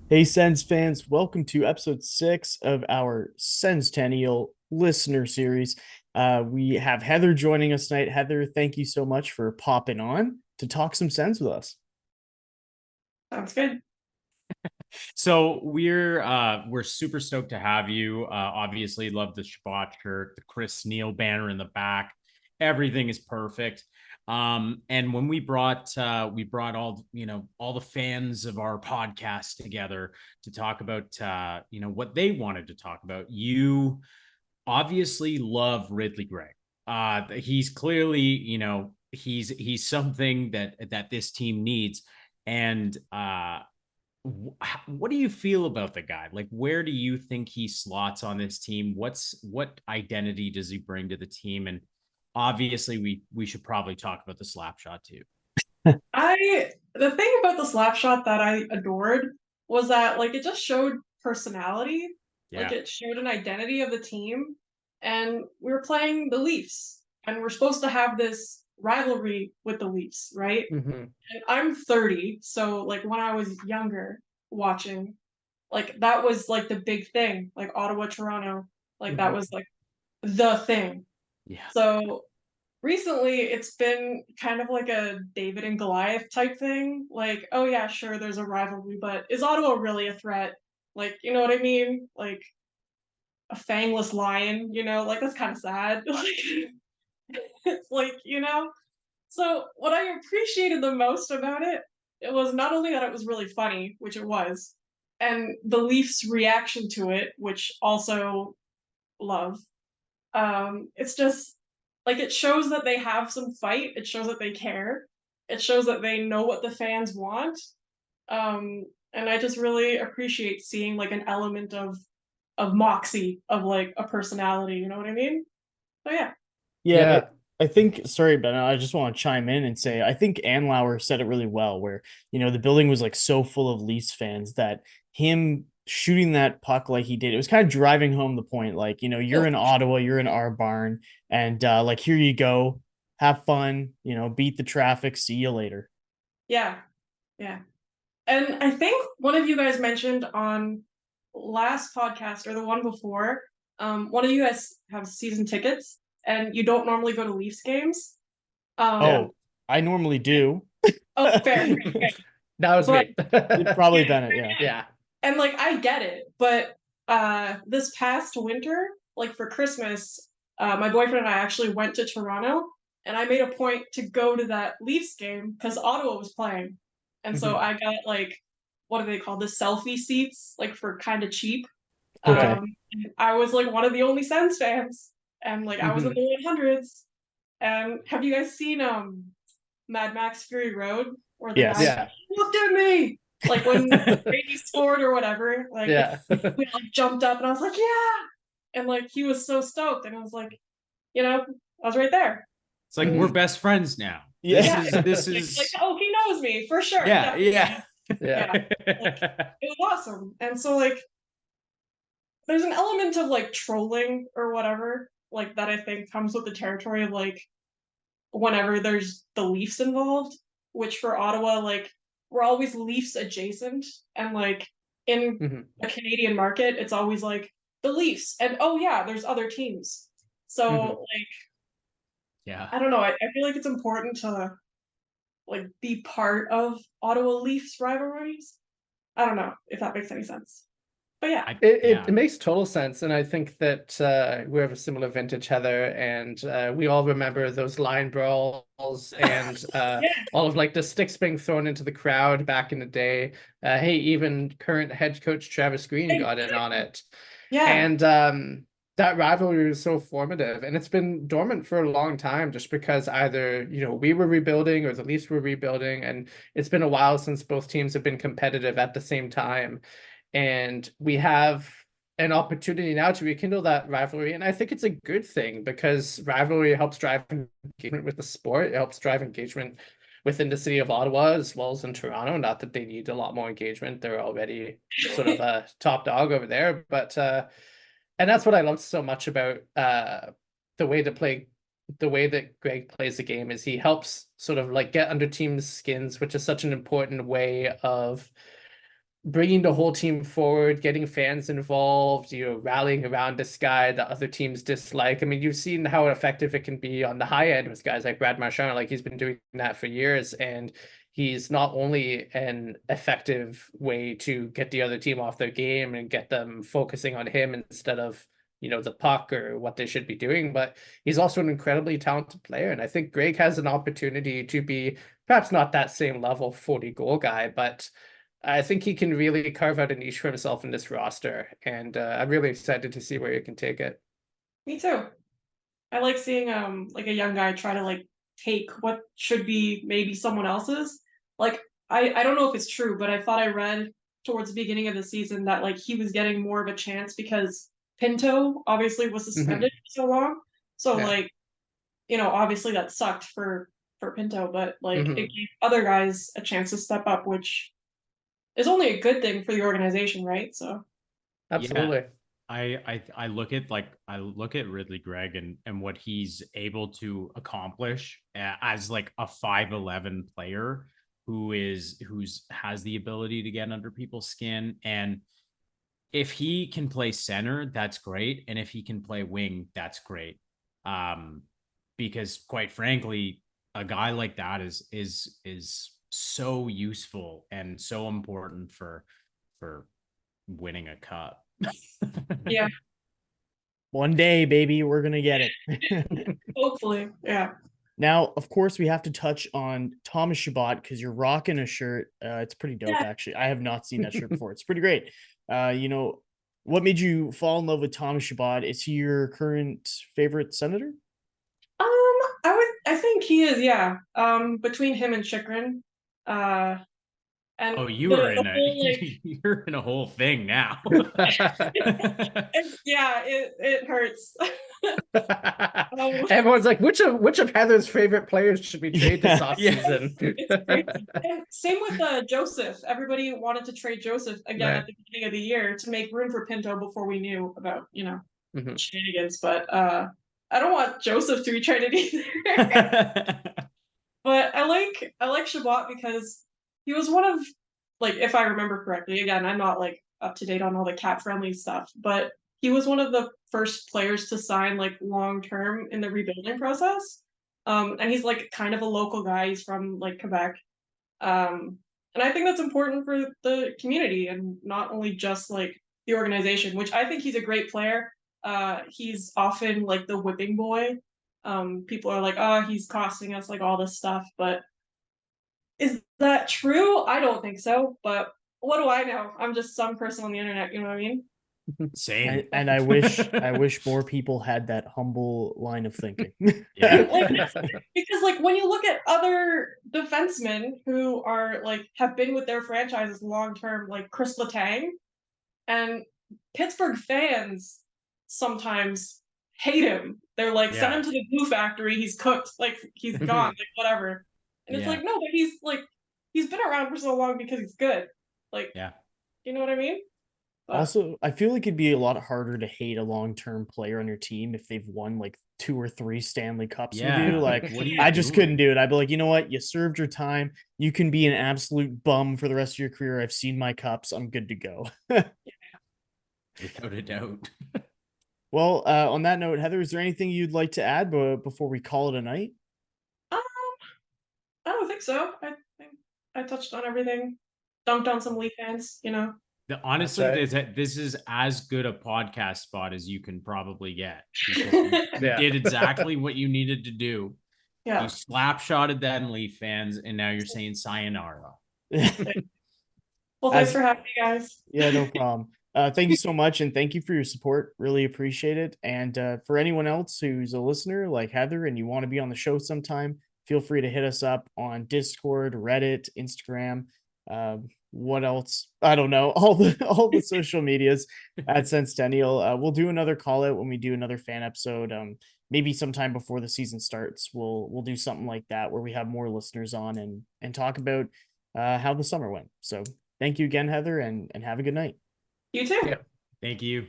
Hey, Sens fans, welcome to episode 6 of our Senstennial Listener Series. We have Heather joining us tonight. Heather, thank you so much for popping on to talk some Sens with us. Sounds good. So we're super stoked to have you. Obviously, love the Shabbat shirt, the Chris Neal banner in the back. Everything is perfect. And when we brought all the fans of our podcast together to talk about what they wanted to talk about. You obviously love Ridley Gregg. He's clearly he's something that this team needs. And what do you feel about the guy? Like, where do you think he slots on this team? What identity does he bring to the team? And obviously, we should probably talk about the slap shot too. The thing about the slap shot that I adored was that like it just showed personality, like Yeah. it showed an identity of the team, and we were playing the Leafs, and we're supposed to have this rivalry with the Leafs, right? Mhm. And I'm 30, so like when I was younger watching, like that was like the big thing, like Ottawa, Toronto, like that Mhm. was like the thing. Yeah. So recently it's been kind of like a David and Goliath type thing. Like, oh yeah, sure, there's a rivalry, but is Ottawa really a threat? Like, you know what I mean? Like a fangless lion, like that's kind of sad. Like it's like, So what I appreciated the most about it was not only that it was really funny, which it was, and the Leafs' reaction to it, which also love. It's just like it shows that they have some fight. It shows that they care. It shows that they know what the fans want. And I just really appreciate seeing like an element of moxie, of like a personality. You know what I mean? So yeah. Yeah, Yeah, I think, sorry, Ben, I just want to chime in and say, I think Anlauer said it really well, where, the building was like so full of Leafs fans that him shooting that puck like he did, it was kind of driving home the point. Like, you're Oh, in Ottawa, you're in our barn, and like, here you go, have fun, beat the traffic, see you later. yeah, yeah. And I think one of you guys mentioned on last podcast or the one before, one of you guys have season tickets and you don't normally go to Leafs games. yeah. Um, Oh, I normally do. oh, fair, fair, fair. That was But me. Probably Bennett, yeah. Yeah. and like I get it, but this past winter, like for Christmas, my boyfriend and I actually went to Toronto, and I made a point to go to that Leafs game because Ottawa was playing, and so Mhm. I got like what do they call the selfie seats, like for kind of cheap. Right. Okay. And I was like one of the only Sens fans, and like I was in Mhm. the 100s. And have you guys seen Mad Max Fury Road, where the guy's Yes. like, Yeah. "He looked at me," like when Brady scored or whatever. Like Yeah. we like jumped up, and I was like, "Yeah!" And like he was so stoked, and I was like, I was right there. It's like we're Mhm. best friends now. This Yeah. Yeah, is this like is oh, he knows me for sure, yeah, definitely. yeah. Yeah. Yeah, like it was awesome. And so like there's an element of like trolling or whatever, like that I think comes with the territory of like whenever there's the Leafs involved, which for Ottawa, like we're always Leafs adjacent, and like in Mhm. a Canadian market, it's always like the Leafs, and oh yeah, there's other teams. So Mhm. like Yeah. I don't know, I feel like it's important to like be part of Ottawa Leafs rivalries. I don't know if that makes any sense, but yeah, It Yeah. makes total sense, and I think that we have a similar vintage, Heather, and we all remember those line brawls and yeah, all of like the sticks being thrown into the crowd back in the day. Hey, even current head coach Travis Green got in on it. yeah, And that rivalry was so formative, and it's been dormant for a long time just because either, we were rebuilding or the Leafs were rebuilding, and it's been a while since both teams have been competitive at the same time. And we have an opportunity now to rekindle that rivalry, and I think it's a good thing because rivalry helps drive engagement with the sport. It helps drive engagement within the city of Ottawa as well as in Toronto. Not that they need a lot more engagement; they're already sort of a top dog over there. But and that's what I love so much about the way to play, the way that Greg plays the game is he helps sort of like get under teams' skins, which is such an important way of bringing the whole team forward, getting fans involved, rallying around this guy that other teams dislike. I mean, you've seen how effective it can be on the high end with guys like Brad Marchand. Like, he's been doing that for years, and he's not only an effective way to get the other team off their game and get them focusing on him instead of the puck or what they should be doing, but he's also an incredibly talented player. And I think Greg has an opportunity to be perhaps not that same level 40 goal guy, but I think he can really carve out a niche for himself in this roster, and I'm really excited to see where he can take it. Me too. I like seeing like a young guy try to like take what should be maybe someone else's. Like I don't know if it's true, but I thought I read towards the beginning of the season that like he was getting more of a chance because Pinto obviously was suspended for so long. So Yeah. like, obviously that sucked for Pinto, but like it Mhm. gave other guys a chance to step up, which is only a good thing for the organization, right? So Yeah. Absolutely. I look at Ridley Gregg and what he's able to accomplish as like a 5'11" player who's has the ability to get under people's skin. And if he can play center, that's great. And if he can play wing, that's great. Um, because quite frankly, a guy like that is so useful and so important for winning a cup. yeah, One day, baby, we're gonna get it. hopefully, yeah. Now, of course, we have to touch on Thomas Chabot because you're rocking a shirt. It's pretty dope, Yeah. actually. I have not seen that shirt before. It's pretty great. What made you fall in love with Thomas Chabot? Is he your current favorite senator? I think he is, yeah. Between him and Chikrin. And Oh, you were the in a whole like you're in a whole thing now. yeah, it hurts. Everyone's like, which of Heather's favorite players should we trade this offseason? It's crazy. And same with Joseph. Everybody wanted to trade Joseph again Right. at the beginning of the year to make room for Pinto before we knew about, Mhm. shenanigans. But I don't want Joseph to be traded either. But I like Shabbat because he was one of, like, if I remember correctly, again, I'm not like up to date on all the cat friendly stuff, but he was one of the first players to sign like long term in the rebuilding process. And he's like kind of a local guy. He's from like Quebec. And I think that's important for the community and not only just like the organization, which I think he's a great player. He's often like the whipping boy. People are like, oh, he's costing us like all this stuff, but is that true? I don't think so, but what do I know? I'm just some person on the internet, you know what I mean? Same. And I wish more people had that humble line of thinking. Yeah. Like, because like when you look at other defensemen who are like have been with their franchises long term, like Chris Letang, and Pittsburgh fans sometimes hate him. They're like, send him Yeah. to the glue factory. He's cooked. Like he's gone. Like whatever. And it's Yeah. like, no, but he's been around for so long because he's good. Like, Yeah. you know what I mean? But Also, I feel like it'd be a lot harder to hate a long-term player on your team if they've won like 2 or 3 Stanley Cups with you. Yeah. Like, What are you I just doing? couldn't do it. I'd be like, you know what? You served your time. You can be an absolute bum for the rest of your career. I've seen my cups. I'm good to go. Without a doubt. Well, on that note, Heather, is there anything you'd like to add before we call it a night? um, I don't think so. I think I touched on everything. Dunked on some Leaf fans, Honestly, right. this is as good a podcast spot as you can probably get because you Yeah. did exactly what you needed to do. Yeah. You slap shotted them Leaf fans, and now you're saying sayonara. Well, thanks for having me, guys. Yeah, no problem. Thank you so much, and thank you for your support. Really appreciate it. And for anyone else who's a listener like Heather and you want to be on the show sometime, feel free to hit us up on Discord, Reddit, Instagram. What else? I don't know. All the social medias at Senstennial. We'll do another call out when we do another fan episode. Maybe sometime before the season starts. We'll do something like that where we have more listeners on and talk about how the summer went. So thank you again, Heather, and have a good night. You too. Yeah. Thank you.